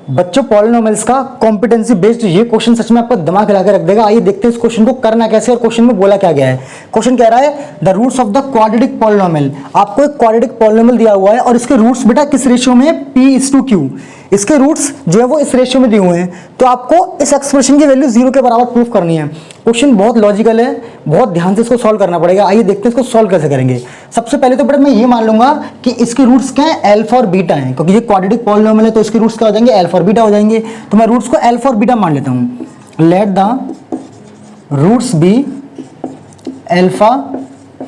बच्चों पॉलिनोमियल्स का competency based ये क्वेश्चन सच में आपका दिमाग हिला के रख देगा। आइए देखते हैं इस क्वेश्चन को करना कैसे और क्वेश्चन में बोला क्या गया है। क्वेश्चन कह रहा है the roots of the quadratic polynomial. आपको एक क्वाड्रेटिक पॉलिनोमियल दिया हुआ है और इसके रूट्स बेटा किस रेशियो में है, p/q। इसके रूट्स जो है वो इस रेशियो में दिए हुए हैं, तो आपको इस एक्सप्रेशन की वैल्यू 0 के बराबर प्रूफ करनी है। क्वेश्चन बहुत लॉजिकल है, बहुत ध्यान से इसको सॉल्व करना पड़ेगा। आइए देखते हैं इसको सॉल्व कैसे करेंगे। सबसे पहले तो बेटा मैं ये मान लूंगा कि इसके रूट्स क्या है, अल्फा और बीटा है, क्योंकि ये क्वाड्रेटिक पॉलिनोमियल है तो इसके रूट्स क्या हो जाएंगे, अल्फा और बीटा हो जाएंगे। तो मैं रूट्स को अल्फा और बीटा मान लेता हूं। Let the roots be alpha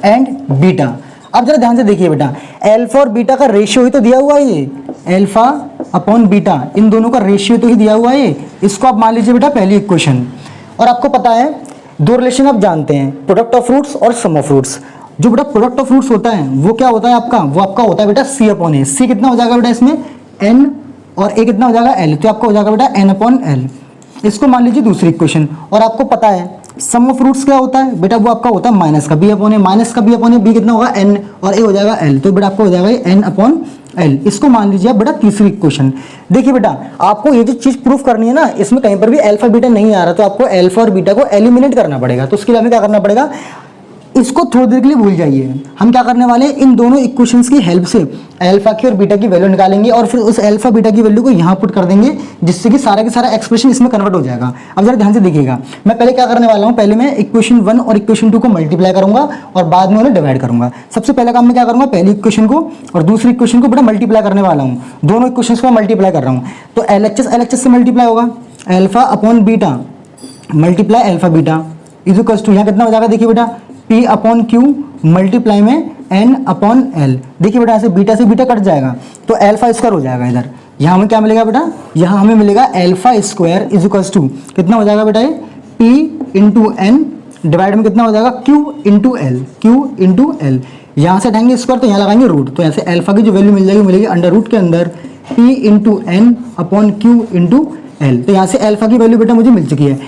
and beta. अब जरा ध्यान से देखिए बेटा, अल्फा और बीटा का रेशियो ही तो दिया हुआ है, ये अल्फा अपॉन बीटा, इन दोनों का रेशियो तो ही दिया हुआ है। इसको आप मान लीजिए बेटा पहली इक्वेशन। और आपको पता है दो रिलेशन आप जानते हैं, प्रोडक्ट ऑफ रूट्स और सम ऑफ रूट्स। जो बेटा प्रोडक्ट ऑफ रूट्स होता है वो क्या होता है आपका, वो आपका होता है बेटा c अपॉन ए। c कितना हो जाएगा बेटा इसमें, n, और a कितना हो जाएगा l, तो आपका हो जाएगा बेटा n अपॉन l। इसको मान लीजिए दूसरी इक्वेशन। और आपको पता है सम ऑफ रूट्स क्या होता है बेटा, वो आपका होता है माइनस का b अपॉन ए, माइनस का b अपॉन ए, b कितना होगा n और a हो जाएगा l, तो बेटा आपको हो जाएगा n अपॉन l। इसको मान लीजिए बेटा तीसरी इक्वेशन। देखिए बेटा आपको ये जो चीज प्रूफ करनी है ना, इसमें कहीं पर भी अल्फा बीटा नहीं आ रहा, तो आपको अल्फा और बीटा को एलिमिनेट करना पड़ेगा। तो उसके लिए हमें क्या करना पड़ेगा, इसको थोड़ी देर के लिए भूल जाइए। हम क्या करने वाले हैं, इन दोनों इक्वेशंस की हेल्प से अल्फा की और बीटा की वैल्यू निकालेंगे और फिर उस अल्फा बीटा की वैल्यू को यहाँ पुट कर देंगे, जिससे कि सारा का सारा एक्सप्रेशन इसमें कन्वर्ट हो जाएगा। अब जरा ध्यान से देखिएगा, मैं पहले क्या करने वाला हूँ, पहले मैं इक्वेशन 1 और इक्वेशन 2 को मल्टीप्लाई करूंगा और बाद में उन्हें डिवाइड करूंगा। सबसे पहले काम मैं क्या करूंगा, पहली इक्वेशन को और दूसरी इक्वेशन को बेटा मल्टीप्लाई करने वाला हूँ। दोनों इक्वेशन को मल्टीप्लाई कर रहा हूँ, तो LHS से मल्टीप्लाई होगा, alpha upon beta multiply alpha beta equals to यहाँ कितना हो जाएगा, देखिए बेटा p अपॉन क्यू मल्टीप्लाई में n अपॉन l। देखिए बेटा ऐसे बीटा से बीटा कट जाएगा तो अल्फा स्क्वायर हो जाएगा। इधर यहाँ हमें क्या मिलेगा बेटा, यहाँ हमें मिलेगा alpha square is equals to कितना हो जाएगा बेटा, ये p इंटू एन डिवाइड में कितना हो जाएगा q into L, q into L. यहाँ से हटाएंगे स्क्वायर तो यहाँ लगाएंगे रूट, तो ऐसे अल्फा की जो वैल्यू मिल जाएगी मिलेगी अंडर रूट के अंदर p into n upon q into l. तो यहाँ से अल्फा की वैल्यू बेटा मुझे मिल चुकी है।